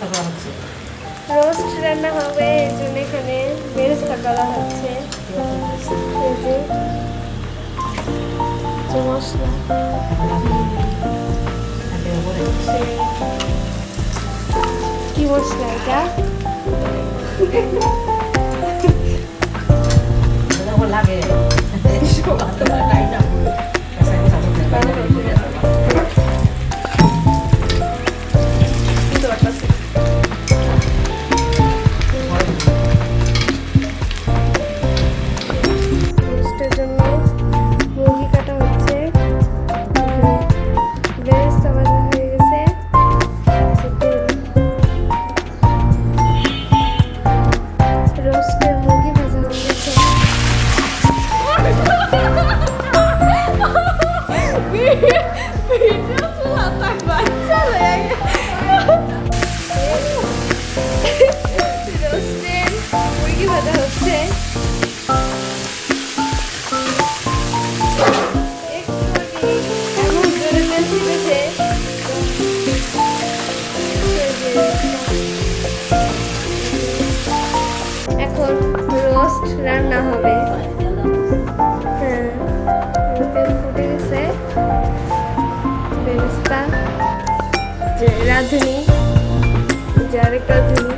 Roast রান্না হবে, এই জন্য এখানে বেরেস্তা করা হচ্ছে। এই যে মশলা, কি মশলা এটা? লাগে রোস্টের জন্য মুরগি কাটা হচ্ছে, বেরেস্তা ভাজা হয়ে গেছে, রোস্টের মুরগি ভাজা হয়ে গেছে। রোস্টের মুরগি ভাজা হচ্ছে। এখন জোরে তেল ছিটেছে। এখন রোস্ট রান্না হবে। হ্যাঁ, তেল ফুটে গেছে। বেরেস্তা, যে রাঁধুনি, যে আরেক রাঁধুনি,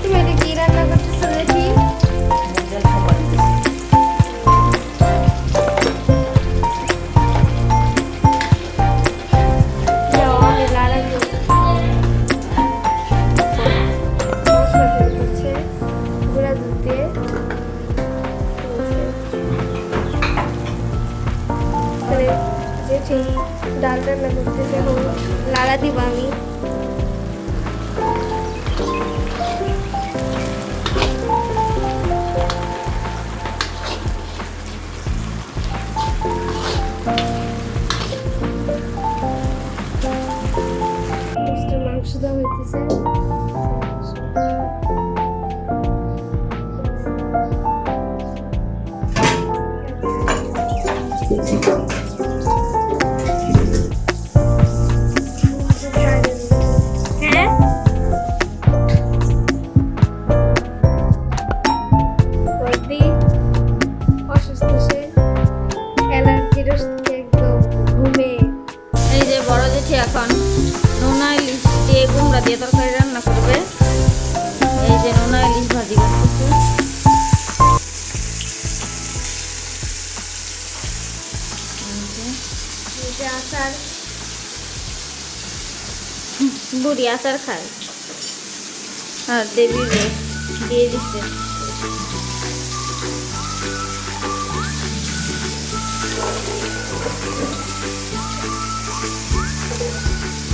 তুমি এটা কি রান্না করতেছো দেখি? যাও, আমি লাড়া দিই। মশলা তৈরি করছে, গুঁড়া দুধ দিয়ে। তাহলে যে ঠিক ডাল রান্না করতেছে, এখন লাড়া দিব আমি। রোস্টের মাংস দেওয়া হইতেছে। হ্যাঁ, বর্দি অসুস্থ, সে অ্যালার্জির ওষুধ একদম ঘুমে। এই যে বড় জেঠি এখন নোনা ইলিশ দিয়ে কুমড়া দিয়ে তরকারি রান্না করবে। এই যে নোনা ইলিশ ভাজি করতেছে। এই যে আচার, বুড়ি আচার খায় আর দেবী রোস্ট দিয়ে দিচ্ছে।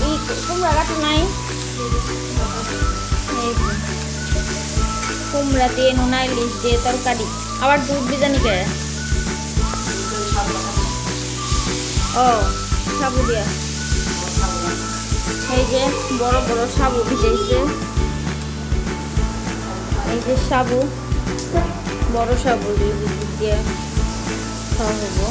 এই কুমড়া কাটা নাই, এই যে কুমড়া দিয়ে নোনা ইলিশ দিয়ে তরকারি, আবার দুধ বিজানি কে? ও সাবু দিয়া। এই যে বড় বড় সাবু ভিজাইছে, এই যে সাবু, বড় সাবু দিয়ে খাওয়া হবো।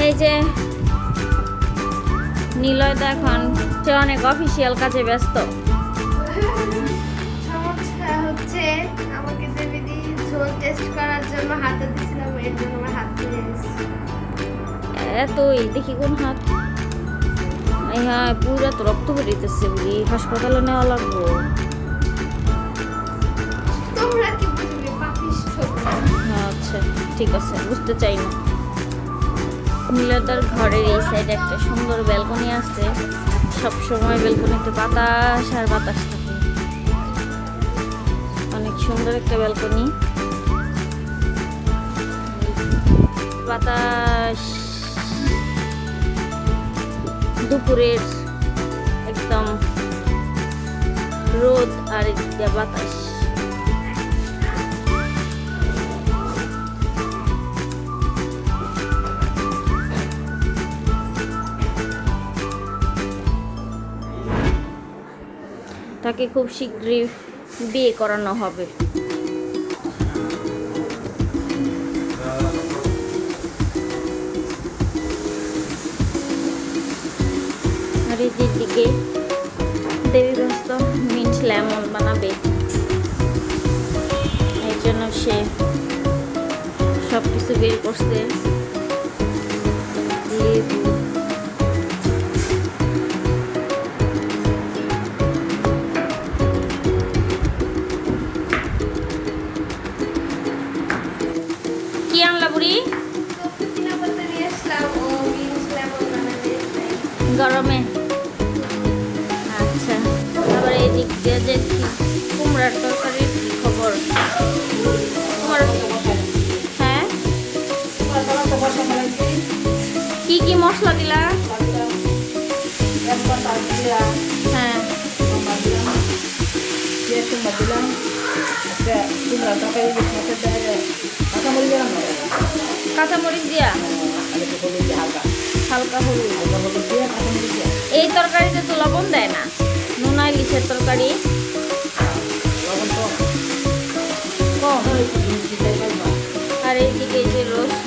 এই যে নিলয় তো এখন সে অনেক অফিসিয়াল কাজে ব্যস্ত। সমস্যা হচ্ছে আমাকে দেবীদি ঝোল টেস্ট করার জন্য হাতে দিয়েছিলাম, এর জন্য আমার হাত ধরে গেছে। এতই দেখি কোন হাত, এই হ্যাঁ পুরা তো রক্ত বেরিতেছে, বুড়ি হাসপাতালে নেওয়া লাগবো। তোমরা কি বুঝবে পাপিষ্ঠ? আচ্ছা ঠিক আছে, বুঝতে চাই না। নীলতার ঘরের এই সাইডে একটা সুন্দর ব্যালকনি আছে, সব সময় ব্যালকনিতে বাতাস আর বাতাস থাকে, অনেক সুন্দর একটা ব্যালকনি, বাতাস দুপুরের একদম রোদ আর এদিক দিয়ে বাতাস। তাকে খুব শীঘ্রই বিয়ে করানো হবে। আর এদিক দিকে দেবী ব্যস্ত মিন্ট লেমন বানাবে, এর জন্য সে সব কিছু বের করছে। লেবু, কি আনলা বুড়ি? গরমে। আচ্ছা, আবার এই দিক দিয়ে যে কুমড়ার তরকারির কি খবর? হ্যাঁ, কি কি মশলা দিলা? হ্যাঁ, কাঁচামরিচ দিয়া, হালকা হলুদ। এই তরকারিতে তো লবণ দেয় না, নোনা ইলিশের তরকারি কম। আর এইদিকে এই যে রোস্ট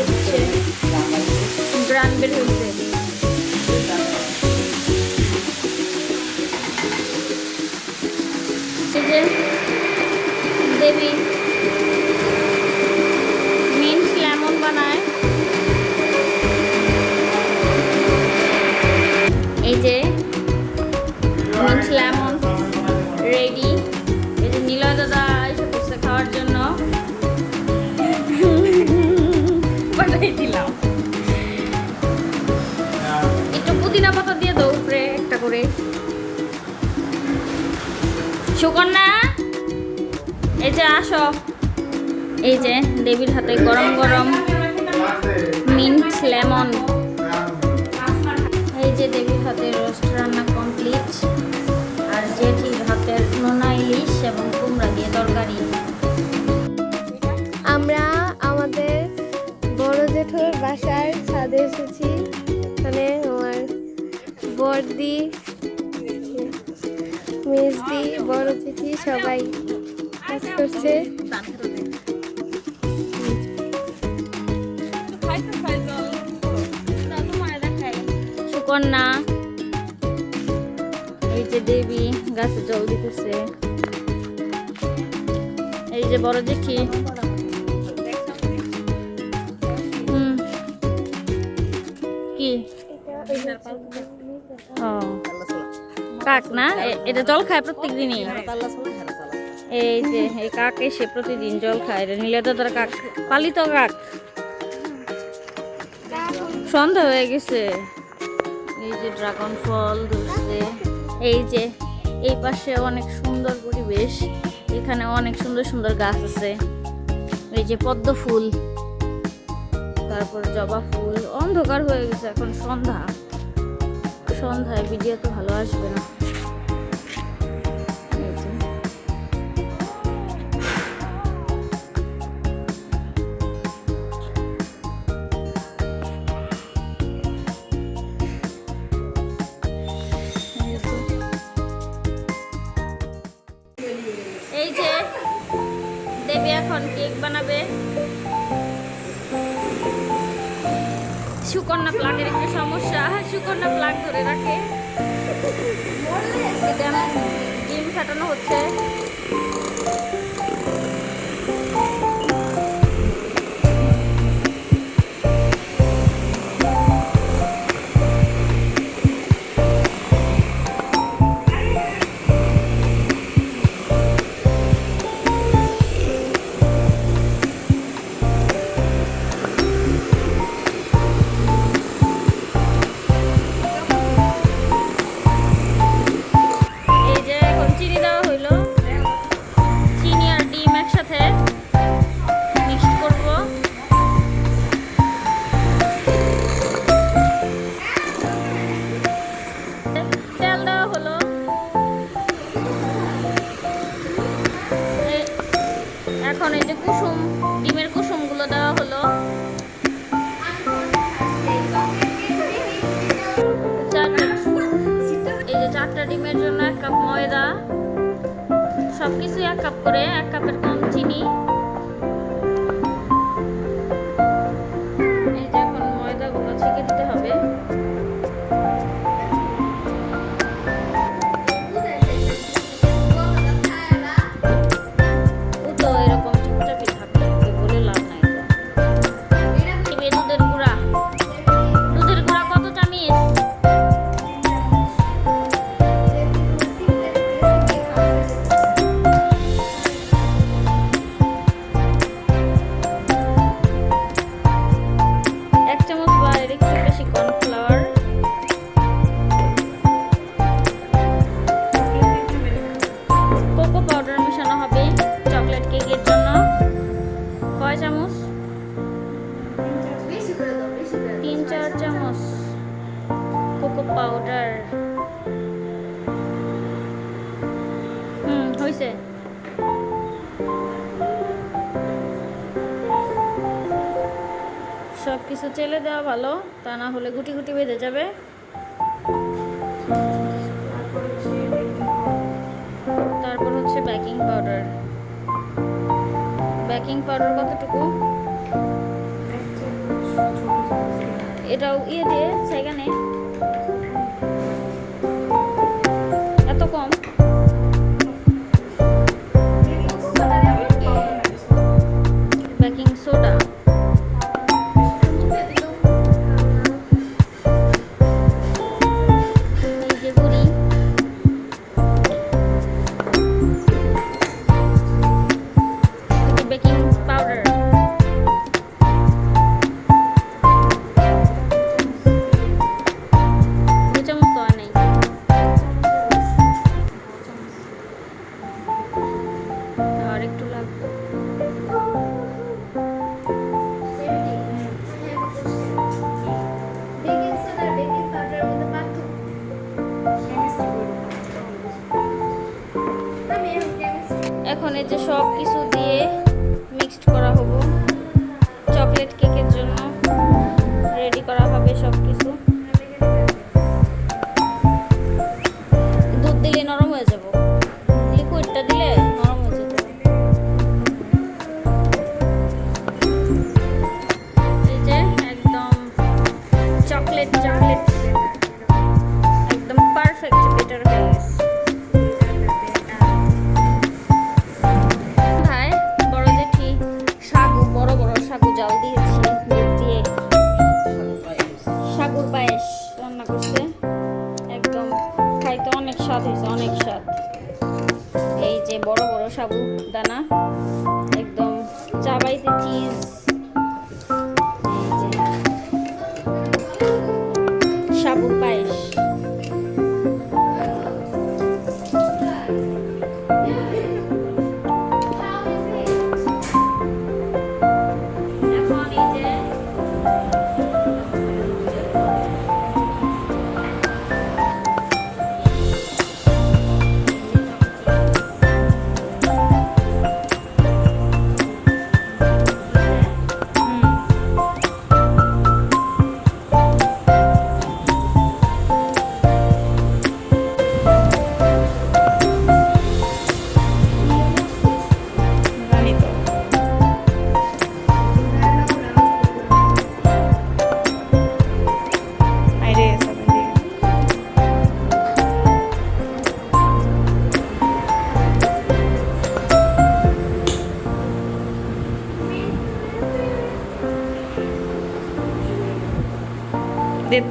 হচ্ছে, গ্রান বের হয়েছে। এই যে দেবী মিন্ট লেমন বানায়। এই যে মিন্ট লেমন রেডি। এই যে নিলয় দাদা এসে বসে খাওয়ার জন্য বানাই দিলাম। একটু পুদিনা পাতা দিয়ে দাও উপরে একটা করে। সুকন্যা, এই যে আসো। এই যে দেবীর হাতে গরম গরম মিন্ট লেমন। এই যে দেবীর হাতে রোস্ট রান্না কমপ্লিট, আর জেঠির হাতের নোনা ইলিশ এবং কুমড়া দিয়ে তরকারি। আমরা আমাদের বড় জেঠুর বাসার ছাদে এসেছি। মানে আমার বড়দি, মেজদি, বড় জেঠি সবাই কাজ করছে। সুকন্যা, এই যে দেবী গাছে জল দিতেছে। এই যে বড় জেঠি, কি ও কাক না, এটা জল খায় প্রত্যেক দিনই। এই যে এই কাক এসে প্রতিদিন জল খায়। এটা নীলা দাদার কাক, পালিত কাক। সন্ধ্যা হয়ে গেছে। এই যে ড্রাগন ফল ধরছে। এই যে এই পাশে অনেক সুন্দর পরিবেশ, এখানে অনেক সুন্দর সুন্দর গাছ আছে। এই যে পদ্ম ফুল, তারপর জবা ফুল। অন্ধকার হয়ে গেছে, এখন সন্ধ্যা। সন্ধ্যায় ভিডিও তো ভালো আসবে না। এই যে দেবী এখন কেক বানাবে। সুকন্যা প্লাগের একটু সমস্যা, সুকন্যা প্লাগ ধরে রাখে। ডিম ফাটানো হচ্ছে। এই যে এখন চিনি দেওয়া হইলো। কাপ ময়দা, সবকিছু 1 কাপ করে, 1 কাপের কম চিনি। এই যে এখন ময়দাগুলো ছেঁকে দিতে হবে। ও তো এরকম চুপচাপই থাকে, ওকে বলে লাভ নাই তো। দিবে দুধের গুঁড়া। দুধের গুঁড়া কত চামিচ? এক চামচ বা এর একটু বেশি কর্নফ্লাওয়ার। কোকো পাউডার মেশানো হবে চকলেট কেকের জন্য। কয় চামচ? 3-4 চামচ কোকো পাউডার। হয়েছে। সব কিছু চেলে দেওয়া ভালো, তা না হলে গুটি গুটি বেঁধে যাবে। তারপর হচ্ছে বেকিং পাউডার। বেকিং পাউডার কতটুকু? এটাও দিয়ে সেখানে এত কম? Baking soda. এই যে গুঁড়ি। Baking powder. এখন এই যে সব কিছু দিয়ে মিক্সড করা হবো, চকলেট কেকের জন্য রেডি করা হবে সব কিছু। দুধ দিলে নরম হয়ে যাব, লিকুইডটা দিলে নরম হয়ে যেত। এই যে একদম চকলেট একদম পারফেক্ট বেটার হয়ে গেছে। সাগু জাল দিয়েছি, দুধ দিয়ে সাগুর পায়েস রান্না করছে। একদম খাইতে অনেক স্বাদ হয়েছে, অনেক স্বাদ। এই যে বড় বড় সাবু দানা, একদম চাবাইতে চিজ। এই যে সাবুর পায়েস।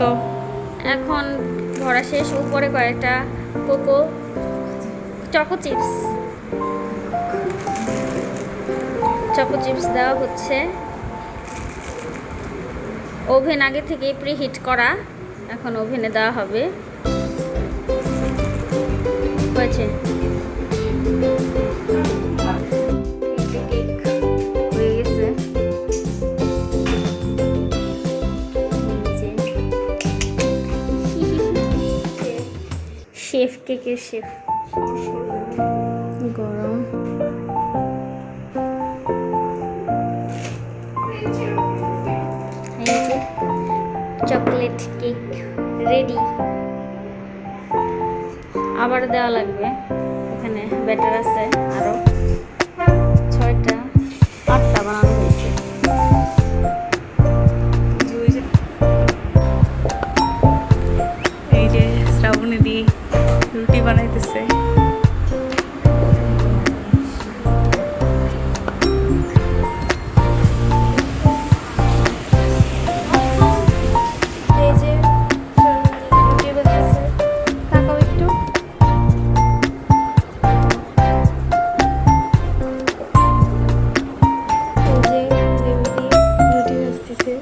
তো এখন ভরা শেষ। উপরে কয়েকটা কোকো চকো চিপস দেওয়া হচ্ছে। ওভেন আগে থেকে প্রিহিট করা, এখন ওভেনে দেওয়া হবে। হয়েছে। হয়ে গেছে। শেফ কেকের শেফ গরম। এই যে চকলেট কেক রেডি। আবার দেওয়া লাগবে। এখানে ব্যাটার আছে আরো 6টা 8টা বানানো হয়েছে। এই যে শ্রাবণী দি রুটি বানাইতেছে। এই যে রুটি বেলতেছে, তাকাও একটু। এই যে দেবী রুটি বেলতেছে।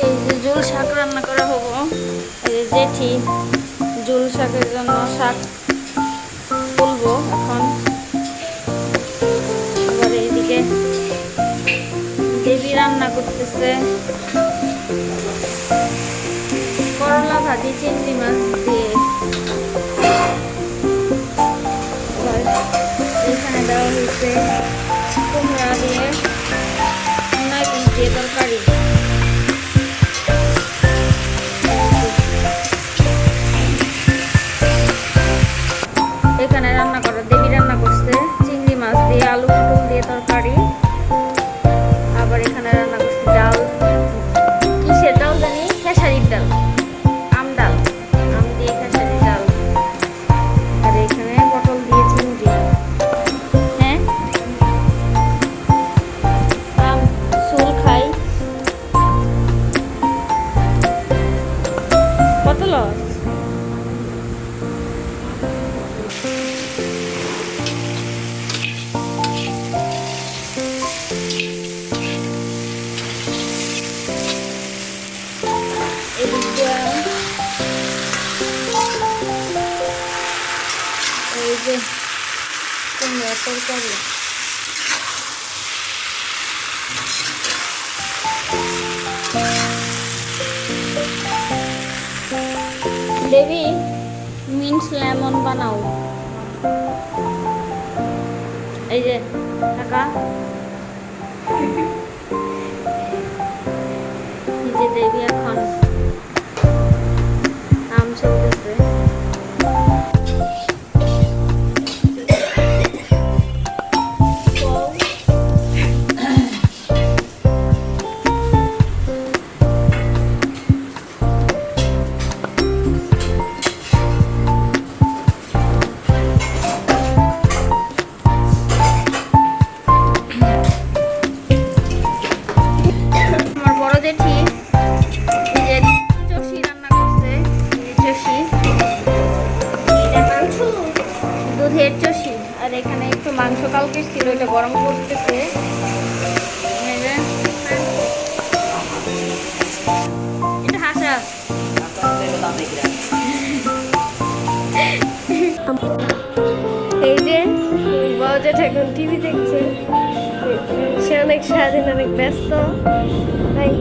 এই যে জুল শাক রান্না করা হবো। এই যে জেঠি জুল শাকের জন্য শাক তুলবো এখন। আবার এইদিকে দেবী রান্না করতেছে করলা ভাজি চিংড়ি মাছ দিয়ে। আবার এখানে দেওয়া হয়েছে কুমড়া দিয়ে নাইকুল দিয়ে তরকারি। এখানে রান্না করা দেবী রান্না করছে চিংড়ি মাছ দিয়ে আলু পটল দিয়ে তরকারি। আবার এখানে রান্না করছে ডাল, কিসের ডাল জানি, খেসারির ডাল, আম ডাল, আম দিয়ে খেসারির ডাল। আর এখানে পটল দিয়ে চিংড়ি। হ্যাঁ আম সুল খাই কত লস। এই যে কুমড়ার তরকারি। দেবী মিন্ট লেমন বানাও। এই যে টাকা এই যে দেবী এখন আম চলতেছে। আমার বড় জেঠি এই যে চষি রান্না করছে। এই যে চষি, দুধের চষি। আর এখানে একটু মাংস কালকে ছিল, এটা গরম করতেছে। এই যে এটা হাসা। এই যে বড় জেঠা এখন টিভি দেখছে। সে অনেক সারাদিন অনেক ব্যস্ত তাই